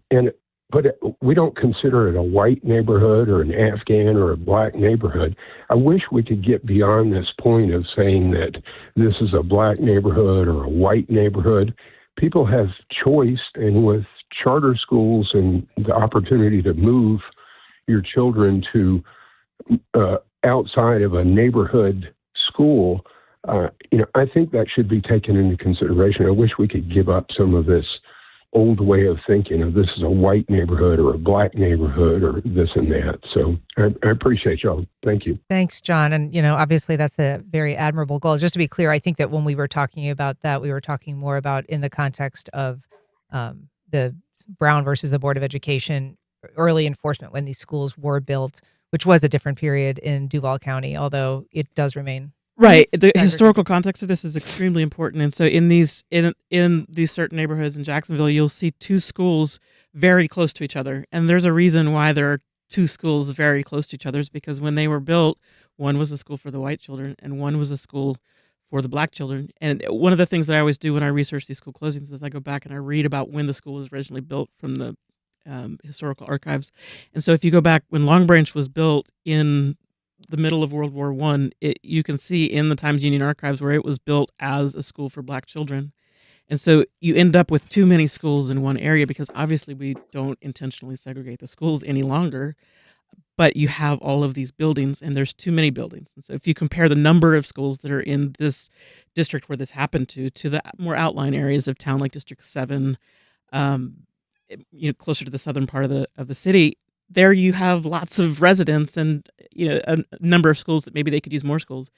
S19: but we don't consider it a white neighborhood or an Afghan or a black neighborhood. I wish we could get beyond this point of saying that this is a black neighborhood or a white neighborhood. People have choice, and with charter schools and the opportunity to move your children to outside of a neighborhood school, I think that should be taken into consideration. I wish we could give up some of this old way of thinking of this is a white neighborhood or a black neighborhood or this and that. So I appreciate y'all. Thank you.
S10: Thanks, John. And, obviously that's a very admirable goal. Just to be clear, I think that when we were talking about that, we were talking more about in the context of the Brown versus the Board of Education early enforcement when these schools were built, which was a different period in Duval County, although it does remain.
S17: Right. The historical context of this is extremely important. And so in these certain neighborhoods in Jacksonville, you'll see two schools very close to each other. And there's a reason why there are two schools very close to each other, is because when they were built, one was a school for the white children and one was a school for the black children. And one of the things that I always do when I research these school closings is I go back and I read about when the school was originally built from the historical archives. And so if you go back when Long Branch was built in the middle of World War I, you can see in the Times Union archives where it was built as a school for black children. And so you end up with too many schools in one area because obviously we don't intentionally segregate the schools any longer, but you have all of these buildings and there's too many buildings. And so if you compare the number of schools that are in this district where this happened to the more outlying areas of town like District 7, closer to the southern part of the city, there you have lots of residents and a number of schools that maybe they could use more schools.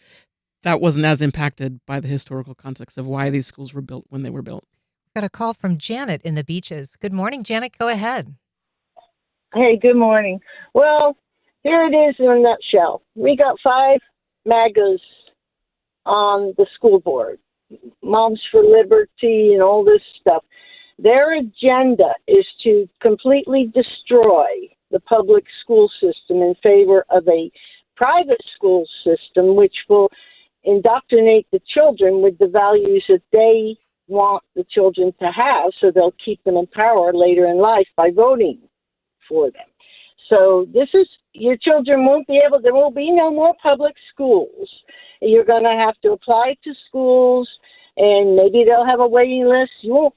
S17: That wasn't as impacted by the historical context of why these schools were built when they were built.
S10: Got a call from Janet in the Beaches. Good morning, Janet. Go ahead.
S20: Hey, good morning. Well, here it is in a nutshell. We got 5 MAGAs on the school board, Moms for Liberty and all this stuff. Their agenda is to completely destroy the public school system in favor of a private school system, which will indoctrinate the children with the values that they want the children to have, so they'll keep them in power later in life by voting for them. So your children there will be no more public schools. You're going to have to apply to schools, and maybe they'll have a waiting list. Your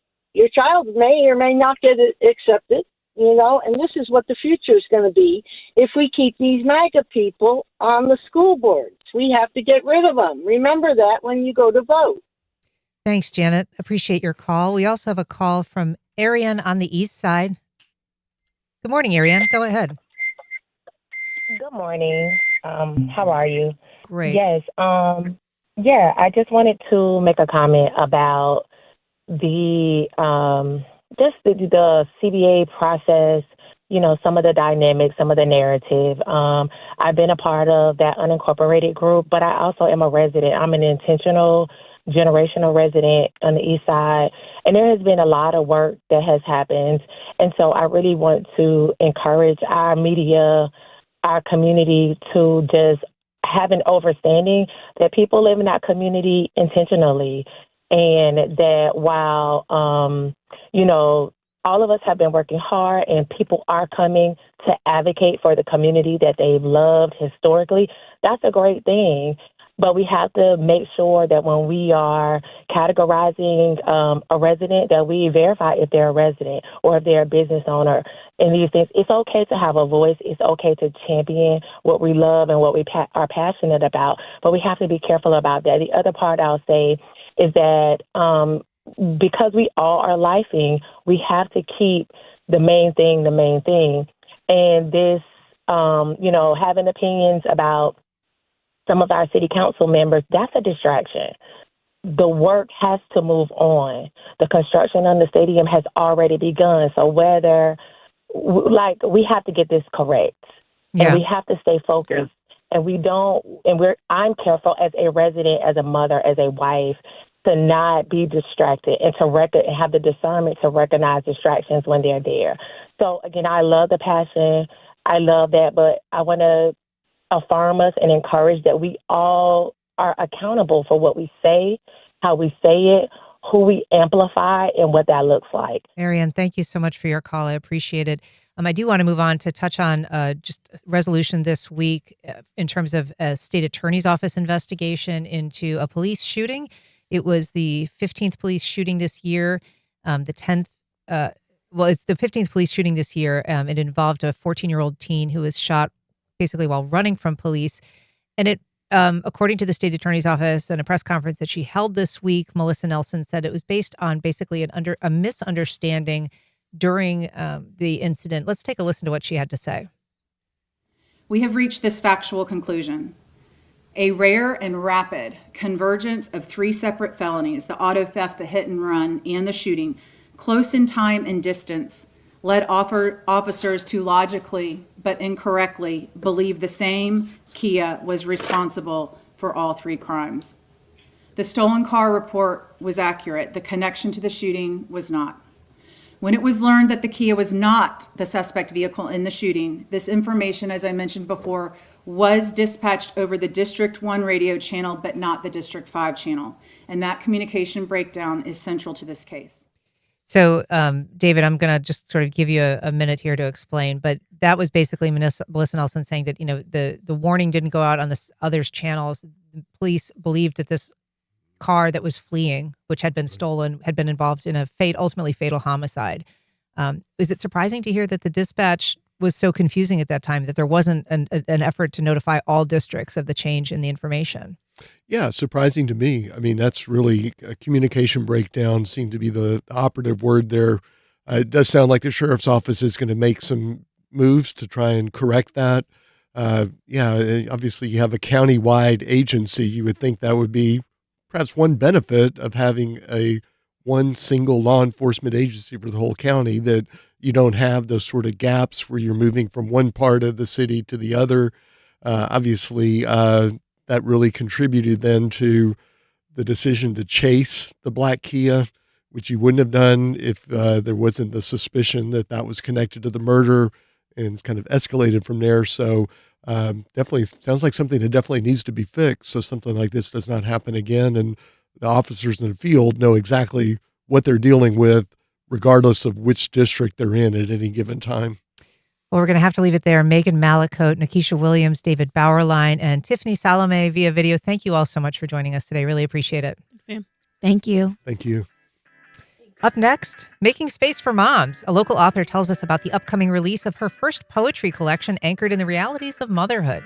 S20: child may or may not get accepted. And this is what the future is going to be if we keep these MAGA people on the school boards. We have to get rid of them. Remember that when you go to vote.
S10: Thanks, Janet. Appreciate your call. We also have a call from Arian on the Eastside. Good morning, Arian. Go ahead.
S21: Good morning. How are you?
S10: Great.
S21: Yes. I just wanted to make a comment about the CBA process, some of the dynamics, some of the narrative. I've been a part of that unincorporated group, but I also am a resident. I'm an intentional generational resident on the East Side, and there has been a lot of work that has happened. And so I really want to encourage our media, our community to just have an understanding that people live in that community intentionally. And that while, all of us have been working hard and people are coming to advocate for the community that they've loved historically, that's a great thing. But we have to make sure that when we are categorizing a resident, that we verify if they're a resident or if they're a business owner. And these things, it's okay to have a voice. It's okay to champion what we love and what we are passionate about. But we have to be careful about that. The other part I'll say is that because we all are lifing, we have to keep the main thing. And this, having opinions about some of our city council members, that's a distraction. The work has to move on. The construction on the stadium has already begun. So we have to get this correct.
S10: Yeah.
S21: And we have to stay focused. And I'm careful as a resident, as a mother, as a wife, to not be distracted and to have the discernment to recognize distractions when they're there. So again, I love the passion. I love that, but I want to affirm us and encourage that we all are accountable for what we say, how we say it, who we amplify, and what that looks like.
S10: Arian, thank you so much for your call. I appreciate it. I do want to move on to touch on just resolution this week in terms of a state attorney's office investigation into a police shooting. It was the 15th police shooting this year. The 10th, it's the 15th police shooting this year. It involved a 14-year-old teen who was shot basically while running from police. And it, according to the state attorney's office and a press conference that she held this week, Melissa Nelson said it was based on basically a misunderstanding during the incident. Let's take a listen to what she had to say.
S2: We have reached this factual conclusion. A rare and rapid convergence of 3 separate felonies, the auto theft, the hit and run, and the shooting, close in time and distance, led officers to logically but incorrectly believe the same Kia was responsible for all 3 crimes. The stolen car report was accurate. The connection to the shooting was not. When it was learned that the Kia was not the suspect vehicle in the shooting, this information, as I mentioned before, was dispatched over the District 1 radio channel, but not the District 5 channel. And that communication breakdown is central to this case.
S10: So, David, I'm going to just sort of give you a minute here to explain, but that was basically Melissa Nelson saying that, the warning didn't go out on the others' channels. The police believed that this car that was fleeing, which had been stolen, had been involved in a ultimately fatal homicide. Is it surprising to hear that the dispatch was so confusing at that time, that there wasn't an effort to notify all districts of the change in the information?
S12: Yeah, surprising to me. I mean, that's really a communication breakdown seemed to be the operative word there. It does sound like the sheriff's office is going to make some moves to try and correct that. Obviously you have a county-wide agency. You would think that would be perhaps one benefit of having one single law enforcement agency for the whole county, that you don't have those sort of gaps where you're moving from one part of the city to the other. Obviously, that really contributed then to the decision to chase the black Kia, which you wouldn't have done if there wasn't the suspicion that that was connected to the murder, and it's kind of escalated from there. So definitely sounds like something that definitely needs to be fixed, so something like this does not happen again, and the officers in the field know exactly what they're dealing with, regardless of which district they're in at any given time.
S10: Well, we're going to have to leave it there. Megan Mallicoat, Nikisha Williams, David Bauerlein, and Tiffany Salome via video. Thank you all so much for joining us today. Really appreciate it.
S17: Thanks, Sam.
S11: Thank you.
S12: Thank you.
S10: Up next, Making Space for Moms. A local author tells us about the upcoming release of her first poetry collection anchored in the realities of motherhood.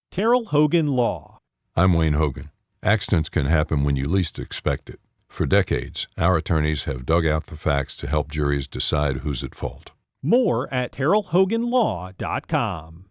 S22: Terrell Hogan Law.
S23: I'm Wayne Hogan. Accidents can happen when you least expect it. For decades, our attorneys have dug out the facts to help juries decide who's at fault.
S22: More at TerrellHoganLaw.com.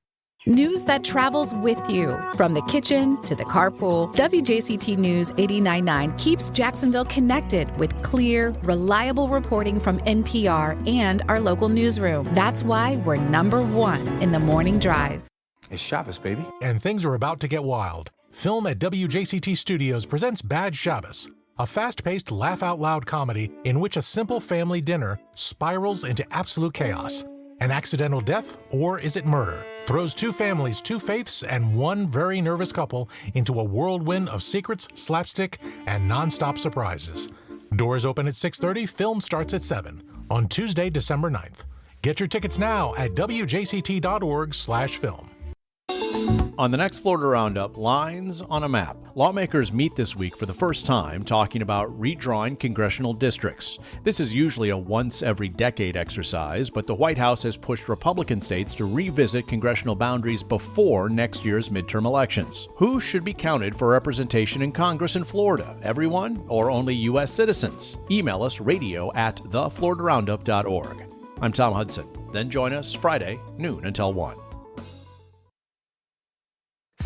S24: News that travels with you. From the kitchen to the carpool, WJCT News 89.9 keeps Jacksonville connected with clear, reliable reporting from NPR and our local newsroom. That's why we're #1 in the morning drive.
S25: It's Shabbos, baby. And things are about to get wild. Film at WJCT Studios presents Bad Shabbos, a fast-paced, laugh-out-loud comedy in which a simple family dinner spirals into absolute chaos. An accidental death, or is it murder, throws 2 families, 2 faiths, and 1 very nervous couple into a whirlwind of secrets, slapstick, and non-stop surprises. Doors open at 6:30, film starts at 7 on Tuesday, December 9th. Get your tickets now at wjct.org/film.
S26: On the next Florida Roundup, lines on a map. Lawmakers meet this week for the first time talking about redrawing congressional districts. This is usually a once-every-decade exercise, but the White House has pushed Republican states to revisit congressional boundaries before next year's midterm elections. Who should be counted for representation in Congress in Florida? Everyone or only U.S. citizens? Email us radio@thefloridaroundup.org. I'm Tom Hudson. Then join us Friday, noon until 1.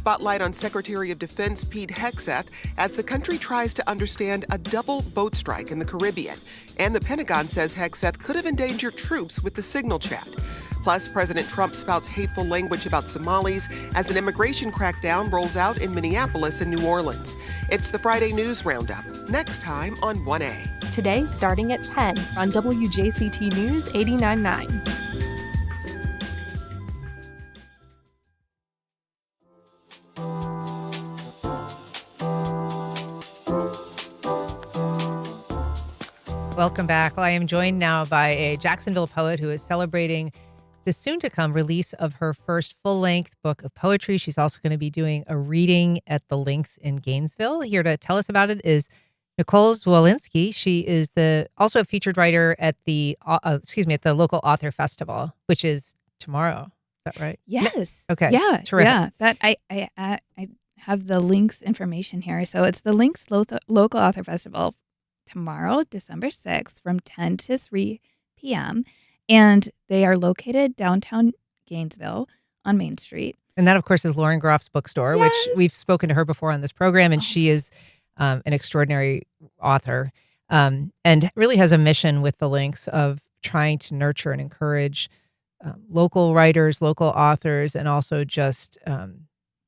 S1: spotlight on Secretary of Defense Pete Hegseth as the country tries to understand a double boat strike in the Caribbean. And the Pentagon says Hegseth could have endangered troops with the signal chat. Plus, President Trump spouts hateful language about Somalis as an immigration crackdown rolls out in Minneapolis and New Orleans. It's the Friday News Roundup, next time on 1A.
S3: Today, starting at 10 on WJCT News 89.9.
S10: Welcome back. Well, I am joined now by a Jacksonville poet who is celebrating the soon-to-come release of her first full-length book of poetry. She's also going to be doing a reading at the Links in Gainesville. Here to tell us about it is Nicole Zwolinski. She is also a featured writer at the local author festival, which is tomorrow. Is that right?
S4: Yes.
S10: Okay.
S4: Yeah.
S10: Terrific.
S4: Yeah. That I have the Links information here. So it's the Links Local Author Festival tomorrow, December 6th, from 10 to 3 p.m. And they are located downtown Gainesville on Main Street.
S10: And that, of course, is Lauren Groff's bookstore,
S4: Yes.
S10: which we've spoken to her before on this program, and she is an extraordinary author and really has a mission with the Links of trying to nurture and encourage local writers, local authors, and also just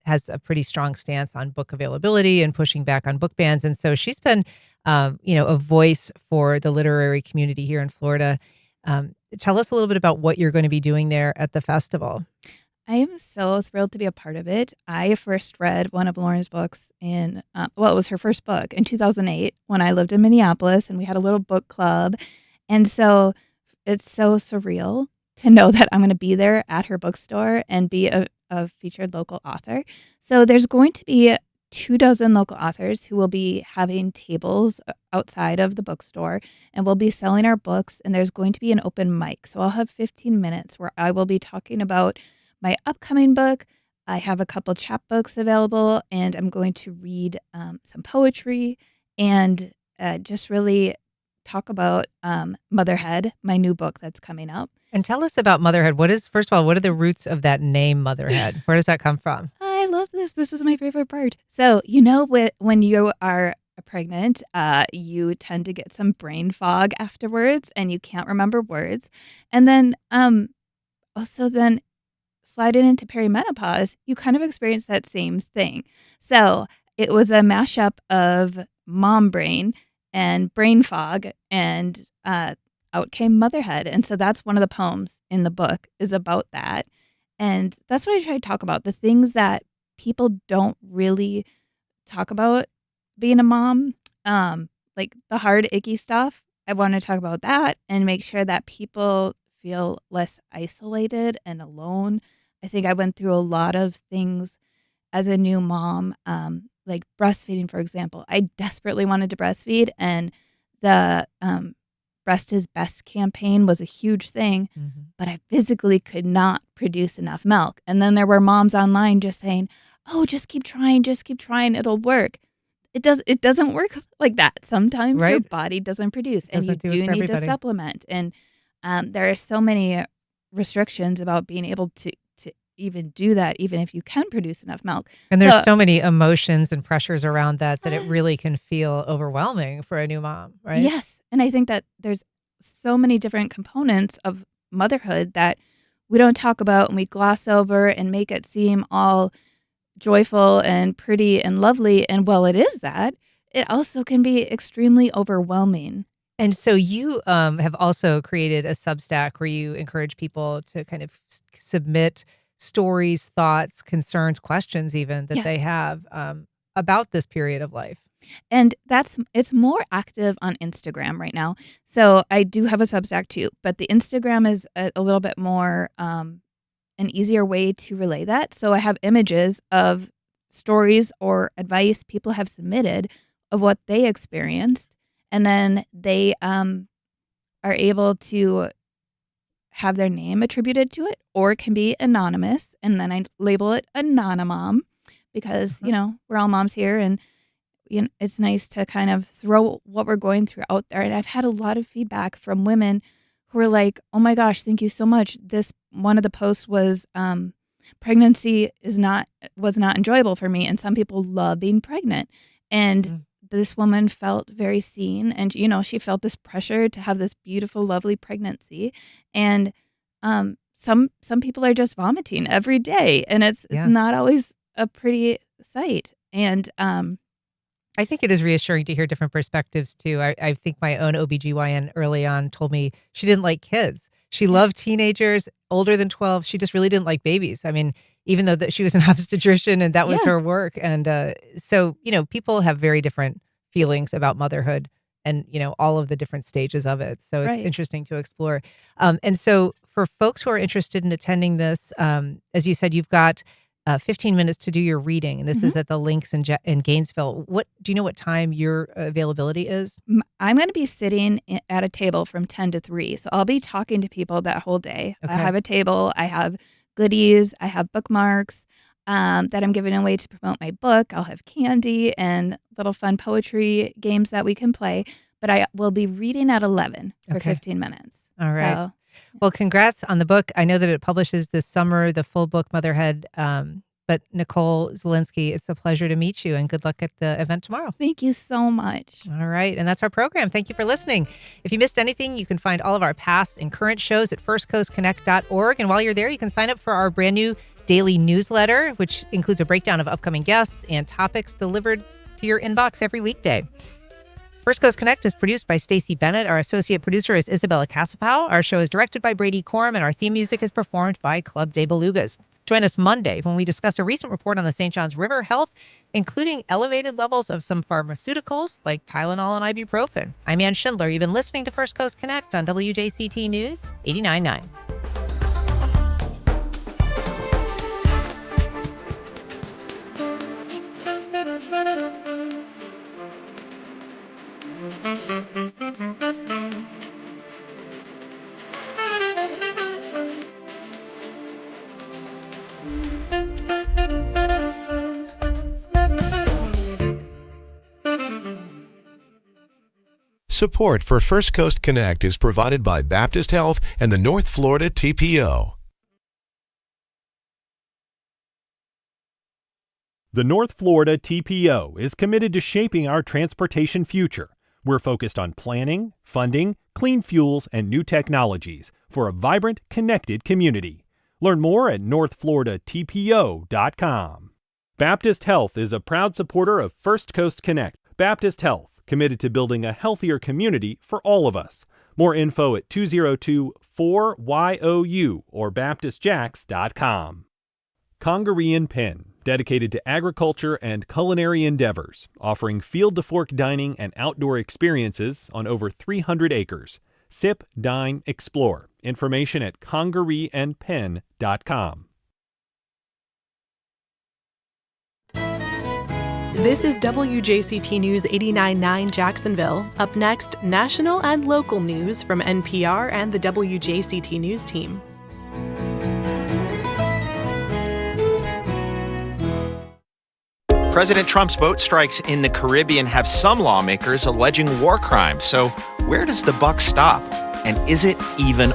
S10: has a pretty strong stance on book availability and pushing back on book bans. And so she's been, a voice for the literary community here in Florida. Tell us a little bit about what you're going to be doing there at the festival.
S4: I am so thrilled to be a part of it. I first read one of Lauren's books it was her first book in 2008 when I lived in Minneapolis, and we had a little book club. And so it's so surreal to know that I'm going to be there at her bookstore and be a featured local author. So there's going to be 24 local authors who will be having tables outside of the bookstore, and we'll be selling our books, and there's going to be an open mic. So I'll have 15 minutes where I will be talking about my upcoming book. I have a couple chapbooks available, and I'm going to read some poetry and just really talk about Motherhead, my new book that's coming up.
S10: And tell us about Motherhead. First of all, what are the roots of that name, Motherhead? Where does that come from?
S4: I love this. This is my favorite part. So, when you are pregnant, you tend to get some brain fog afterwards, and you can't remember words. And then then sliding into perimenopause, you kind of experience that same thing. So it was a mashup of mom brain and brain fog, and out came Motherhead. And so that's one of the poems in the book is about that. And that's what I try to talk about, the things that people don't really talk about being a mom, like the hard, icky stuff. I want to talk about that and make sure that people feel less isolated and alone. I think I went through a lot of things as a new mom, like breastfeeding, for example. I desperately wanted to breastfeed, and the Breast is Best campaign was a huge thing, but I physically could not produce enough milk. And then there were moms online just saying, "Oh, just keep trying, it'll work." It doesn't work like that. Sometimes your body doesn't produce, and you do need to supplement. And there are so many restrictions about being able to even do that, even if you can produce enough milk.
S10: And there's so many emotions and pressures around that it really can feel overwhelming for a new mom, right?
S4: Yes. And I think that there's so many different components of motherhood that we don't talk about, and we gloss over and make it seem all joyful and pretty and lovely. And while it is that, it also can be extremely overwhelming.
S10: And so you have also created a Substack where you encourage people to kind of submit stories, thoughts, concerns, questions even that they have about this period of life.
S4: And it's more active on Instagram right now. So I do have a Substack too, but the Instagram is a little bit more an easier way to relay that. So I have images of stories or advice people have submitted of what they experienced, and then they are able to have their name attributed to it, or it can be anonymous, and then I label it Anonymom because we're all moms here, and it's nice to kind of throw what we're going through out there. And I've had a lot of feedback from women who are like, "Oh my gosh, thank you so much. This one of the posts was pregnancy was not enjoyable for me, and some people love being pregnant. And this woman felt very seen, and she felt this pressure to have this beautiful, lovely pregnancy. And some people are just vomiting every day, and it's not always a pretty sight. And
S10: I think it is reassuring to hear different perspectives too. I think my own OBGYN early on told me she didn't like kids. She loved teenagers older than 12. She just really didn't like babies. I mean, even though that she was an obstetrician and that was her work. And so, people have very different feelings about motherhood and, all of the different stages of it. So it's interesting to explore. And so for folks who are interested in attending this, as you said, you've got 15 minutes to do your reading. And this is at the Links in Gainesville. Do you know what time your availability is?
S4: I'm going to be sitting at a table from 10 to 3. So I'll be talking to people that whole day.
S10: Okay.
S4: I have a table. I have goodies. I have bookmarks that I'm giving away to promote my book. I'll have candy and little fun poetry games that we can play. But I will be reading at 11 for 15 minutes.
S10: All right. Well, congrats on the book. I know that it publishes this summer, the full book, Motherhead. But Nicole Zielinski, it's a pleasure to meet you, and good luck at the event tomorrow.
S4: Thank you so much.
S10: All right. And that's our program. Thank you for listening. If you missed anything, you can find all of our past and current shows at firstcoastconnect.org. And while you're there, you can sign up for our brand new daily newsletter, which includes a breakdown of upcoming guests and topics delivered to your inbox every weekday. First Coast Connect is produced by Stacey Bennett. Our associate producer is Isabella Casapow. Our show is directed by Brady Corum, and our theme music is performed by Club de Belugas. Join us Monday when we discuss a recent report on the St. Johns River health, including elevated levels of some pharmaceuticals like Tylenol and ibuprofen. I'm Ann Schindler. You've been listening to First Coast Connect on WJCT News 89.9.
S5: Support for First Coast Connect is provided by Baptist Health and the North Florida TPO.
S22: The North Florida TPO is committed to shaping our transportation future. We're focused on planning, funding, clean fuels, and new technologies for a vibrant, connected community. Learn more at northfloridatpo.com. Baptist Health is a proud supporter of First Coast Connect. Baptist Health, committed to building a healthier community for all of us. More info at 202-4YOU or baptistjacks.com. Congaree & Penn, dedicated to agriculture and culinary endeavors, offering field-to-fork dining and outdoor experiences on over 300 acres. Sip, dine, explore. Information at congareeandpenn.com.
S3: This is WJCT News 89.9 Jacksonville. Up next, national and local news from NPR and the WJCT News team.
S6: President Trump's boat strikes in the Caribbean have some lawmakers alleging war crimes. So where does the buck stop? And is it even